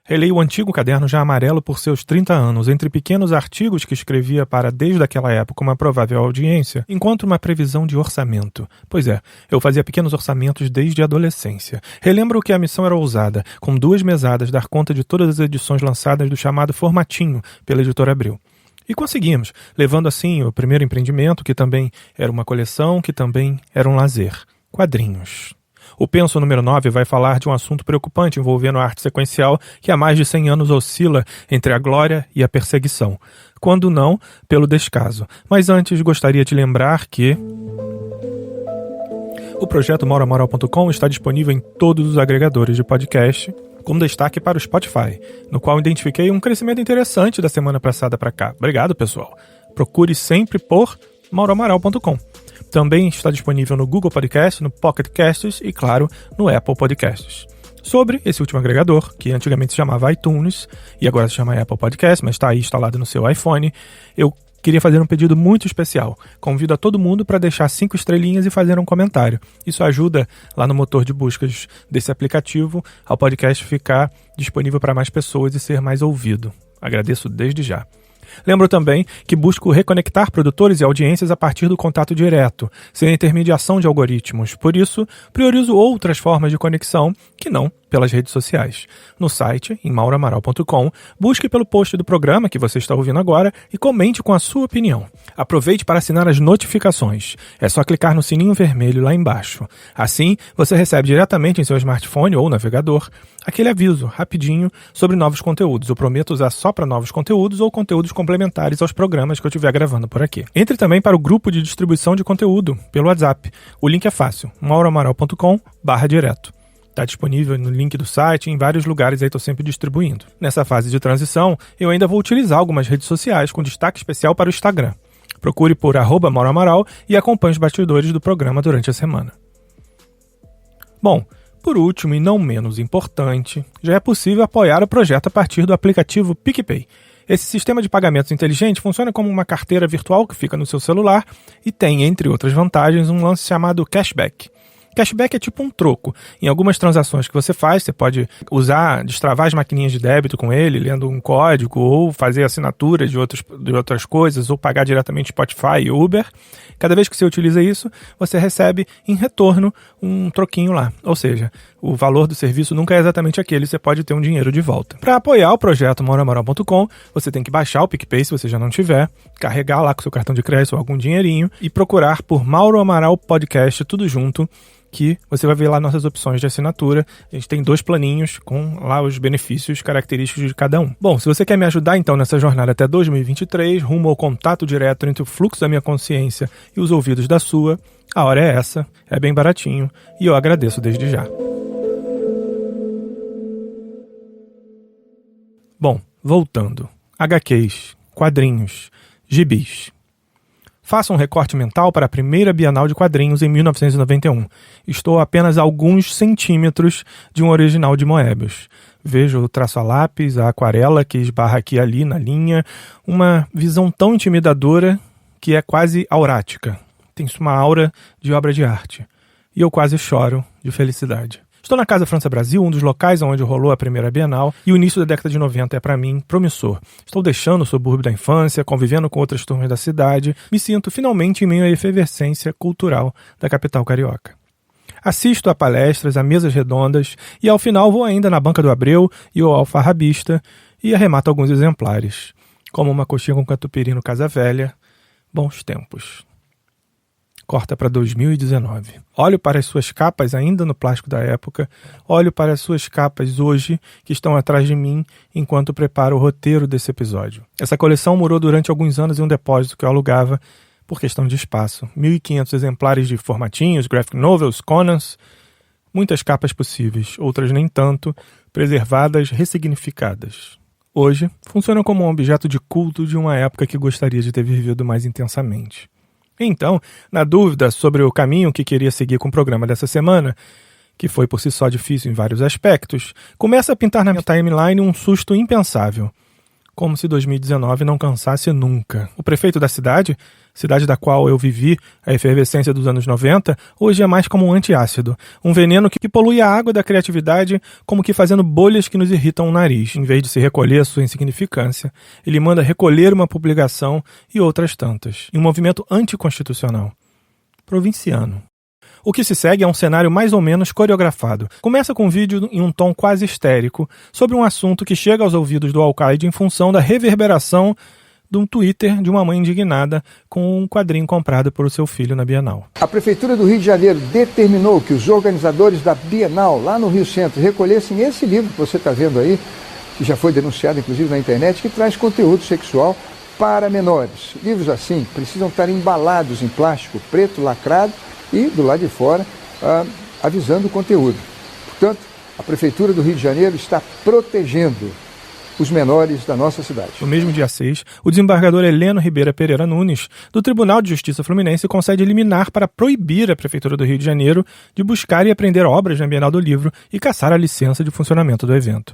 Releio o antigo caderno já amarelo por seus 30 anos, entre pequenos artigos que escrevia para, desde aquela época, uma provável audiência, encontro uma previsão de orçamento. Pois é, eu fazia pequenos orçamentos desde a adolescência. Relembro que a missão era ousada, com 2 mesadas, dar conta de todas as edições lançadas do chamado Formatinho, pela Editora Abril. E conseguimos, levando assim o primeiro empreendimento, que também era uma coleção, que também era um lazer. Quadrinhos. O Penso número 9 vai falar de um assunto preocupante envolvendo a arte sequencial que há mais de 100 anos oscila entre a glória e a perseguição. Quando não, pelo descaso. Mas antes, gostaria de lembrar que o projeto mauramaral.com está disponível em todos os agregadores de podcast, com destaque para o Spotify, no qual identifiquei um crescimento interessante da semana passada para cá. Obrigado, pessoal. Procure sempre por mauramaral.com. Também está disponível no Google Podcast, no Pocket Casts e, claro, no Apple Podcasts. Sobre esse último agregador, que antigamente se chamava iTunes e agora se chama Apple Podcast, mas está aí instalado no seu iPhone, eu queria fazer um pedido muito especial. Convido a todo mundo para deixar 5 estrelinhas e fazer um comentário. Isso ajuda lá no motor de buscas desse aplicativo ao podcast ficar disponível para mais pessoas e ser mais ouvido. Agradeço desde já. Lembro também que busco reconectar produtores e audiências a partir do contato direto, sem intermediação de algoritmos. Por isso, priorizo outras formas de conexão que não pelas redes sociais. No site, em mauramaral.com, busque pelo post do programa que você está ouvindo agora e comente com a sua opinião. Aproveite para assinar as notificações. É só clicar no sininho vermelho lá embaixo. Assim, você recebe diretamente em seu smartphone ou navegador aquele aviso rapidinho sobre novos conteúdos. Eu prometo usar só para novos conteúdos ou conteúdos complementares aos programas que eu estiver gravando por aqui. Entre também para o grupo de distribuição de conteúdo pelo WhatsApp. O link é fácil, mauramaral.com/direto. Está disponível no link do site e em vários lugares aí estou sempre distribuindo. Nessa fase de transição, eu ainda vou utilizar algumas redes sociais com destaque especial para o Instagram. Procure por @mauramaral e acompanhe os bastidores do programa durante a semana. Bom, por último e não menos importante, já é possível apoiar o projeto a partir do aplicativo PicPay. Esse sistema de pagamentos inteligente funciona como uma carteira virtual que fica no seu celular e tem, entre outras vantagens, um lance chamado cashback. Cashback é tipo um troco. Em algumas transações que você faz, você pode destravar as maquininhas de débito com ele, lendo um código, ou fazer assinatura de outras coisas, ou pagar diretamente Spotify e Uber. Cada vez que você utiliza isso, você recebe em retorno um troquinho lá. Ou seja, o valor do serviço nunca é exatamente aquele, você pode ter um dinheiro de volta. Para apoiar o projeto mauramaral.com, você tem que baixar o PicPay se você já não tiver, carregar lá com seu cartão de crédito ou algum dinheirinho e procurar por Mauro Amaral Podcast, tudo junto, que você vai ver lá nossas opções de assinatura. A gente tem 2 planinhos com lá os benefícios característicos de cada um. Bom, se você quer me ajudar então nessa jornada até 2023, rumo ao contato direto entre o fluxo da minha consciência e os ouvidos da sua, a hora é essa, é bem baratinho e eu agradeço desde já. Bom, voltando. HQs, quadrinhos, gibis. Faça um recorte mental para a primeira Bienal de Quadrinhos em 1991. Estou a apenas alguns centímetros de um original de Moebius. Vejo o traço a lápis, a aquarela que esbarra aqui e ali na linha, uma visão tão intimidadora que é quase aurática. Tem uma aura de obra de arte. E eu quase choro de felicidade. Estou na Casa França Brasil, um dos locais onde rolou a primeira Bienal, e o início da década de 90 é, para mim, promissor. Estou deixando o subúrbio da infância, convivendo com outras turmas da cidade, me sinto finalmente em meio à efervescência cultural da capital carioca. Assisto a palestras, a mesas redondas, e ao final vou ainda na Banca do Abreu e ao Alfarrabista e arremato alguns exemplares, como uma coxinha com catupiry no Casa Velha. Bons tempos. Corta para 2019. Olho para as suas capas ainda no plástico da época, olho para as suas capas hoje que estão atrás de mim enquanto preparo o roteiro desse episódio. Essa coleção morou durante alguns anos em um depósito que eu alugava por questão de espaço. 1.500 exemplares de formatinhos, graphic novels, Conans, muitas capas possíveis, outras nem tanto, preservadas, ressignificadas. Hoje, funcionam como um objeto de culto de uma época que gostaria de ter vivido mais intensamente. Então, na dúvida sobre o caminho que queria seguir com o programa dessa semana, que foi por si só difícil em vários aspectos, começa a pintar na minha timeline um susto impensável. Como se 2019 não cansasse nunca. O prefeito da cidade da qual eu vivi a efervescência dos anos 90, hoje é mais como um antiácido. Um veneno que polui a água da criatividade, como que fazendo bolhas que nos irritam o nariz. Em vez de se recolher a sua insignificância, ele manda recolher uma publicação e outras tantas, em um movimento anticonstitucional. Provinciano. O que se segue é um cenário mais ou menos coreografado. Começa com um vídeo em um tom quase histérico sobre um assunto que chega aos ouvidos do alcaide em função da reverberação de um Twitter de uma mãe indignada com um quadrinho comprado por seu filho na Bienal. A Prefeitura do Rio de Janeiro determinou que os organizadores da Bienal, lá no Rio Centro, recolhessem esse livro que você está vendo aí, que já foi denunciado inclusive na internet, que traz conteúdo sexual para menores. Livros assim precisam estar embalados em plástico preto lacrado e, do lado de fora, avisando o conteúdo. Portanto, a Prefeitura do Rio de Janeiro está protegendo os menores da nossa cidade. No mesmo dia 6, o desembargador Heleno Ribeira Pereira Nunes, do Tribunal de Justiça Fluminense, concede liminar para proibir a Prefeitura do Rio de Janeiro de buscar e apreender obras na Bienal do Livro e caçar a licença de funcionamento do evento.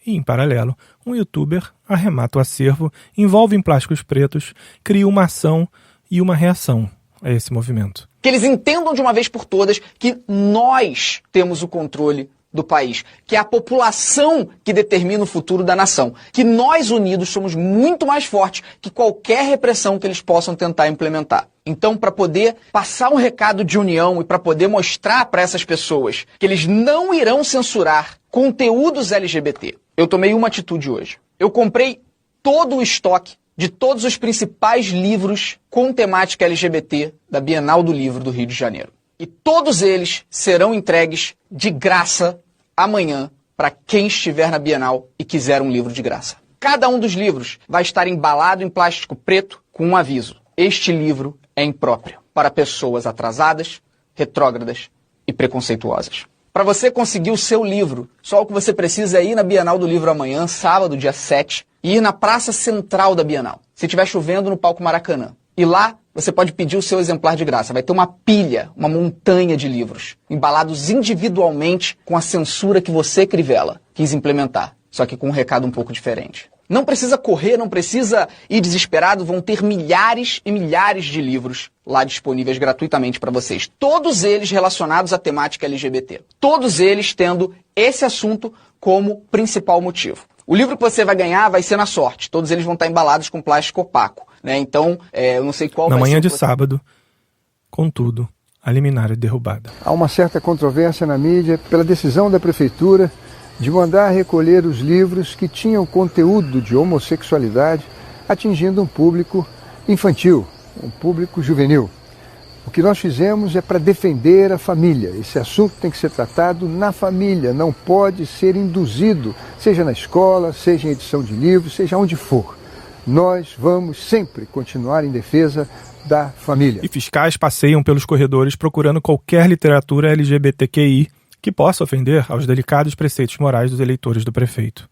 E, em paralelo, um youtuber arremata o acervo, envolve em plásticos pretos, cria uma ação e uma reação a esse movimento. Que eles entendam de uma vez por todas que nós temos o controle do país, que é a população que determina o futuro da nação, que nós unidos somos muito mais fortes que qualquer repressão que eles possam tentar implementar. Então, para poder passar um recado de união e para poder mostrar para essas pessoas que eles não irão censurar conteúdos LGBT, eu tomei uma atitude hoje. Eu comprei todo o estoque de todos os principais livros com temática LGBT da Bienal do Livro do Rio de Janeiro. E todos eles serão entregues de graça amanhã para quem estiver na Bienal e quiser um livro de graça. Cada um dos livros vai estar embalado em plástico preto com um aviso. Este livro é impróprio para pessoas atrasadas, retrógradas e preconceituosas. Para você conseguir o seu livro, só o que você precisa é ir na Bienal do Livro amanhã, sábado, dia 7, e ir na praça central da Bienal. Se estiver chovendo, no palco Maracanã. E lá você pode pedir o seu exemplar de graça. Vai ter uma pilha, uma montanha de livros, embalados individualmente com a censura que você, Crivella, quis implementar, só que com um recado um pouco diferente. Não precisa correr, não precisa ir desesperado, vão ter milhares e milhares de livros lá disponíveis gratuitamente para vocês. Todos eles relacionados à temática LGBT. Todos eles tendo esse assunto como principal motivo. O livro que você vai ganhar vai ser na sorte. Todos eles vão estar embalados com plástico opaco, né? Então, eu não sei qual vai ser. Na manhã de sábado, contudo, a liminar é derrubada. Há uma certa controvérsia na mídia pela decisão da Prefeitura de mandar recolher os livros que tinham conteúdo de homossexualidade, atingindo um público infantil, um público juvenil. O que nós fizemos é para defender a família. Esse assunto tem que ser tratado na família, não pode ser induzido, seja na escola, seja em edição de livros, seja onde for. Nós vamos sempre continuar em defesa da família. E fiscais passeiam pelos corredores procurando qualquer literatura LGBTQI que possa ofender aos delicados preceitos morais dos eleitores do prefeito.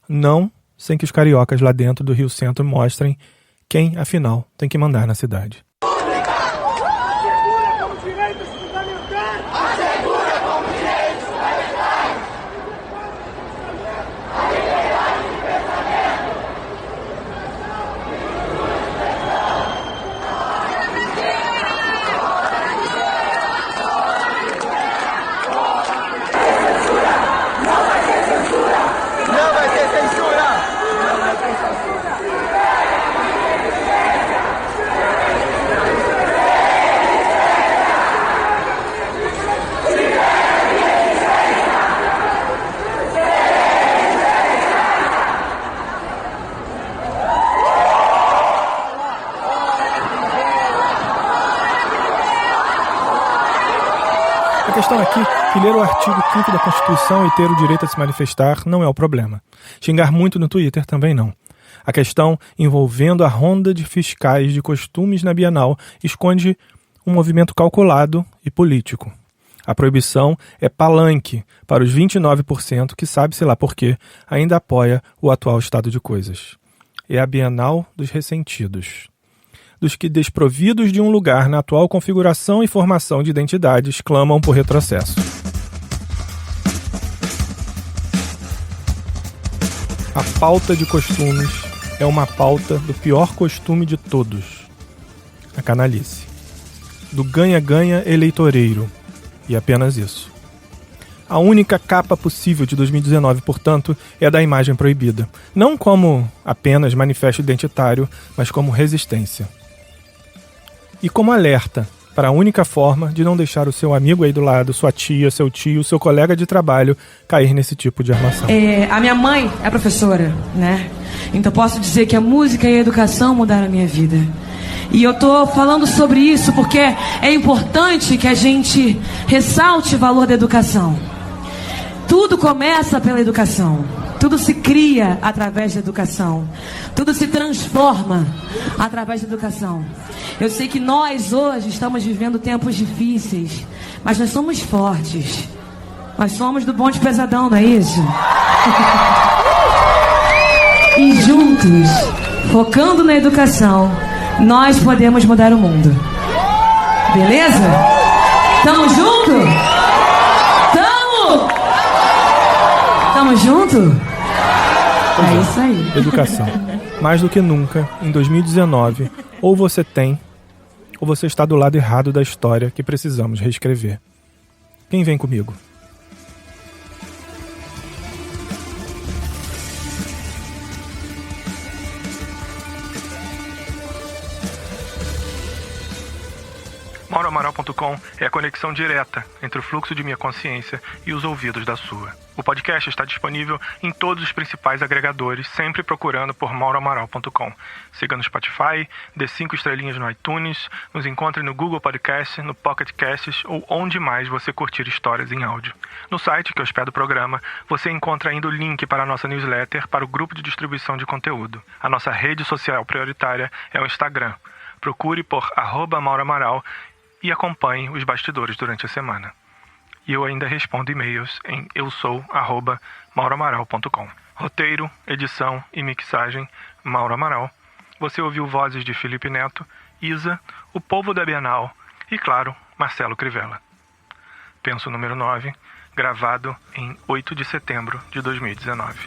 Não sem que os cariocas lá dentro do Rio Centro mostrem quem, afinal, tem que mandar na cidade. A questão aqui é que ler o artigo 5º da Constituição e ter o direito a se manifestar não é o problema. Xingar muito no Twitter também não. A questão envolvendo a ronda de fiscais de costumes na Bienal esconde um movimento calculado e político. A proibição é palanque para os 29% que, sabe-se lá por quê, ainda apoia o atual estado de coisas. É a Bienal dos ressentidos. Dos que, desprovidos de um lugar na atual configuração e formação de identidades, clamam por retrocesso. A pauta de costumes é uma pauta do pior costume de todos, a canalice. Do ganha-ganha eleitoreiro, e apenas isso. A única capa possível de 2019, portanto, é a da imagem proibida. Não como apenas manifesto identitário, mas como resistência. E como alerta para a única forma de não deixar o seu amigo aí do lado, sua tia, seu tio, seu colega de trabalho cair nesse tipo de armação. A minha mãe é professora, né? Então posso dizer que a música e a educação mudaram a minha vida. E eu tô falando sobre isso porque é importante que a gente ressalte o valor da educação. Tudo começa pela educação. Tudo se cria através da educação. Tudo se transforma através da educação. Eu sei que nós hoje estamos vivendo tempos difíceis, mas nós somos fortes. Nós somos do bonde pesadão, não é isso? E juntos, focando na educação, nós podemos mudar o mundo. Beleza? Tamo junto? Tamo junto? É isso aí. Educação. Mais do que nunca, em 2019, ou você tem, ou você está do lado errado da história que precisamos reescrever. Quem vem comigo? MauroAmaral.com é a conexão direta entre o fluxo de minha consciência e os ouvidos da sua. O podcast está disponível em todos os principais agregadores, sempre procurando por MauroAmaral.com. Siga no Spotify, dê 5 estrelinhas no iTunes, nos encontre no Google Podcast, no Pocket Casts ou onde mais você curtir histórias em áudio. No site que hospeda o programa, você encontra ainda o link para a nossa newsletter para o grupo de distribuição de conteúdo. A nossa rede social prioritária é o Instagram. Procure por @MauroAmaral e acompanhe os bastidores durante a semana. E eu ainda respondo e-mails em eusou@mauroamaral.com. Roteiro, edição e mixagem, Mauro Amaral. Você ouviu vozes de Felipe Neto, Isa, o Povo da Bienal e, claro, Marcelo Crivella. Penso número 9, gravado em 8 de setembro de 2019.